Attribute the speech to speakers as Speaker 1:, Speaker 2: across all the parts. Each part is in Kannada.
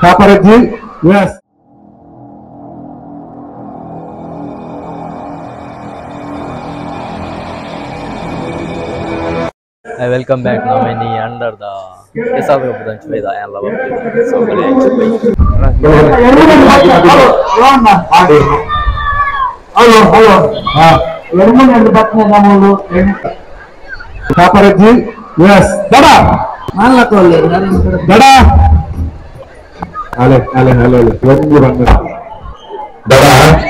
Speaker 1: Paparazzi, yes.
Speaker 2: I welcome back now many under the Kesavra branch with the Alava. So
Speaker 1: Paparazzi, yes. Dada, Dada. Ale. One run. Dada.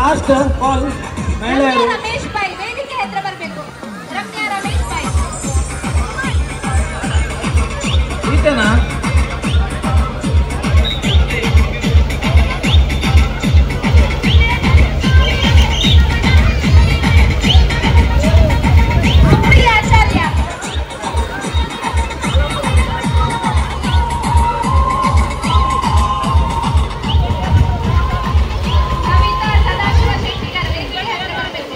Speaker 3: Last call.
Speaker 4: Ramesh Bhai, ವೇದಿಕೆ ಹತ್ರ ಬರಬೇಕು. ರಮ್ಯಾ ರಮೇಶ್ Bhai.
Speaker 3: ಈತನಾ?
Speaker 4: ಪ್ರಿಯಾ ಆಚಾರ್ಯ. ಕವಿತಾ ಸದಾಶಿವ ಶೆಟ್ಟಿಗಾರ್, ವೇದಿಕೆ ಹತ್ರ ಬರಬೇಕು.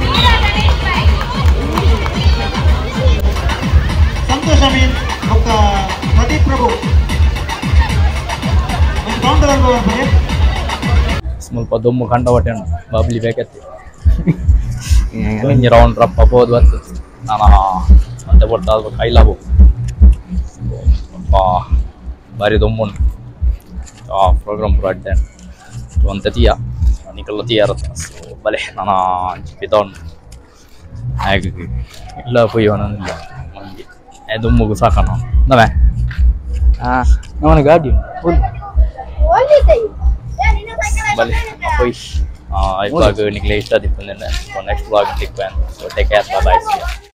Speaker 4: ಮೀರಾ ಗಣೇಶ್ Bhai.
Speaker 3: ಸಂತೋಷ್ ಅಮೀನ್ ಮತ್ತು ಪ್ರದೀಪ್ ಪ್ರಭು ಒಂದು ಕೌಂಟರ್ ಬರ್ತಾರೆ.
Speaker 2: ಸ್ವಲ್ಪ ದೊಮ್ಮು ಕಂಡ ಹೊಟ್ಟೆ ಬಾಬ್ಲಿ ಬೇಕತ್ತಿ ಹಿಂಗೆ ರೌಂಡ್ ರಪ್ಪ ಹೋದ್ ಬರ್ತದೆ ನಾನು ಮತ್ತೆ ಬರ್ತಾ ಕೈಲಾಬು ಭಾರಿ ದೊಮ್ಮುಂಡು ಪ್ರೋಗ್ರಾಮ್ ಪೂರ ಅಡ್ಡೆ ಅಂತ ತೀಯ ನಿಕಲ್ಲ ತೀಯ ಇರುತ್ತೆ ಸೊ ಬಲೆ ನಾನು ಪಿತೌಂಡು ಹಾಗೆ ಇಲ್ಲ ಪೊಯ್ಯೋ ಇಲ್ಲ ನನಗೆ ದೊಮ್ಮುಗು ಸಾಕಣ ನವೇ ನಮ್ಮನೆ ಗಾಡಿ full balik apa ish iPhone ke ni ikhlas tadi pun next vlog tik kan so take care bye bye.